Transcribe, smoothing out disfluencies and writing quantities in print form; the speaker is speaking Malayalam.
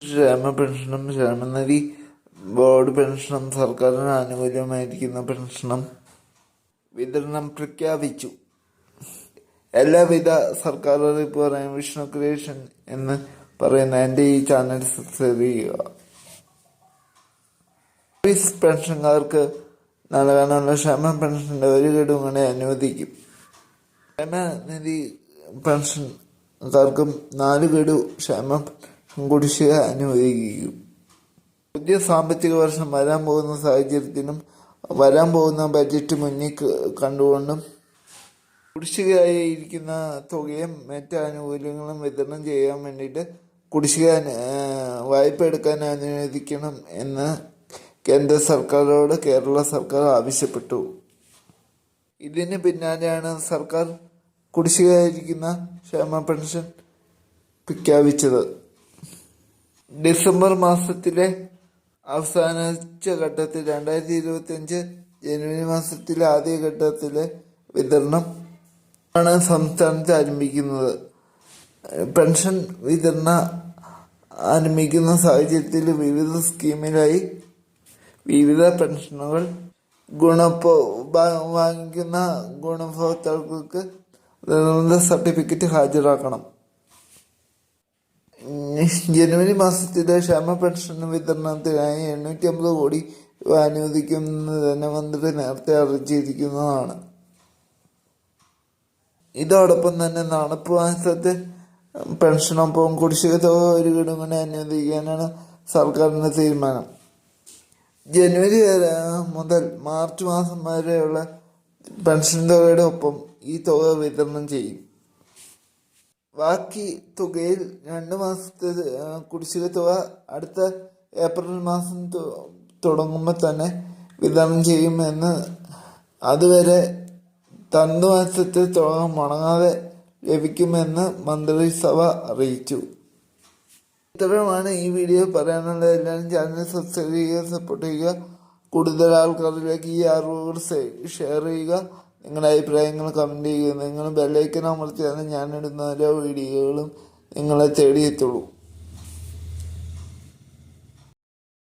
ക്ഷേമ പെൻഷനും ക്ഷേമനിധി ബോർഡ് പെൻഷനും സർക്കാരിന് ആനുകൂല്യമായിരിക്കുന്ന പെൻഷനും വിതരണം പ്രഖ്യാപിച്ചു. എല്ലാവിധ സർക്കാർ അറിയിപ്പ് പറയാൻ വിഷ്ണു ക്രിയേഷൻ എന്ന് പറയുന്ന എൻ്റെ ഈ ചാനൽ സബ്സ്ക്രൈബ് ചെയ്യുക. സർവീസ് പെൻഷൻകാർക്ക് നൽകാനുള്ള ക്ഷേമ പെൻഷന്റെ ഒരു ഗഡു കൂടെ അനുവദിക്കും. ക്ഷേമനിധി പെൻഷൻകാർക്കും 4 ഗഡു ക്ഷേമ കുടിശ്ശിക അനുവദിക്കും. പുതിയ സാമ്പത്തിക വർഷം വരാൻ പോകുന്ന സാഹചര്യത്തിനും വരാൻ പോകുന്ന ബജറ്റ് മുന്നിൽ കണ്ടുകൊണ്ടും കുടിശ്ശികയായിരിക്കുന്ന തുകയും മറ്റ് ആനുകൂല്യങ്ങളും വിതരണം ചെയ്യാൻ വേണ്ടിയിട്ട് കുടിശ്ശിക വായ്പ എടുക്കാൻ അനുവദിക്കണം എന്ന് കേന്ദ്ര സർക്കാരോട് കേരള സർക്കാർ ആവശ്യപ്പെട്ടു. ഇതിന് പിന്നാലെയാണ് സർക്കാർ കുടിശ്ശികയായിരിക്കുന്ന ക്ഷേമ പെൻഷൻ പ്രഖ്യാപിച്ചത്. ഡിസംബർ മാസത്തിലെ അവസാന ഘട്ടത്തിൽ 2025 ജനുവരി മാസത്തിലെ ആദ്യഘട്ടത്തിലെ വിതരണം ആണ് സംസ്ഥാനത്ത് ആരംഭിക്കുന്നത്. പെൻഷൻ വിതരണം ആരംഭിക്കുന്ന സാഹചര്യത്തിൽ വിവിധ സ്കീമിലായി വിവിധ പെൻഷനുകൾ വാങ്ങിക്കുന്ന ഗുണഭോക്താക്കൾക്ക് സർട്ടിഫിക്കറ്റ് ഹാജരാക്കണം. ജനുവരി മാസത്തിലെ ക്ഷേമ പെൻഷൻ വിതരണത്തിനായി 850 കോടി രൂപ അനുവദിക്കുമെന്ന് ധനമന്ത്രി നേരത്തെ അറിയിച്ചിരിക്കുന്നതാണ്. ഇതോടൊപ്പം തന്നെ നടപ്പ് മാസത്തെ പെൻഷനൊപ്പം കുടിശ്ശിക തുക 1 ഗഡു കൂടെ അനുവദിക്കാനാണ് സർക്കാരിന്റെ തീരുമാനം. ജനുവരി മുതൽ മാർച്ച് മാസം വരെയുള്ള പെൻഷൻ തുകയുടെ ഒപ്പം ഈ തുക വിതരണം ചെയ്യും. ബാക്കി തുകയിൽ 2 മാസത്തെ കുടിശ്ശിക തുക അടുത്ത ഏപ്രിൽ മാസം തുടങ്ങുമ്പോൾ തന്നെ വിതരണം ചെയ്യുമെന്ന്, അതുവരെ മാസത്തെ തുക മുടങ്ങാതെ ലഭിക്കുമെന്ന് മന്ത്രിസഭ അറിയിച്ചു. ഇത്രയുമാണ് ഈ വീഡിയോ പറയാനുള്ളത്. എല്ലാവരും ചാനൽ സബ്സ്ക്രൈബ് ചെയ്യുക, സപ്പോർട്ട് ചെയ്യുക. കൂടുതൽ ആൾക്കാരിലേക്ക് ഈ അറിവുകൾ ഷെയർ ചെയ്യുക. നിങ്ങളുടെ അഭിപ്രായങ്ങൾ കമൻറ്റ് ചെയ്യുക. നിങ്ങൾ ബെല്ലൈക്കൻ അമർത്തിയാൽ ഞാനിടുന്ന ഓരോ വീഡിയോകളും നിങ്ങളെ തേടിയെത്തുള്ളൂ.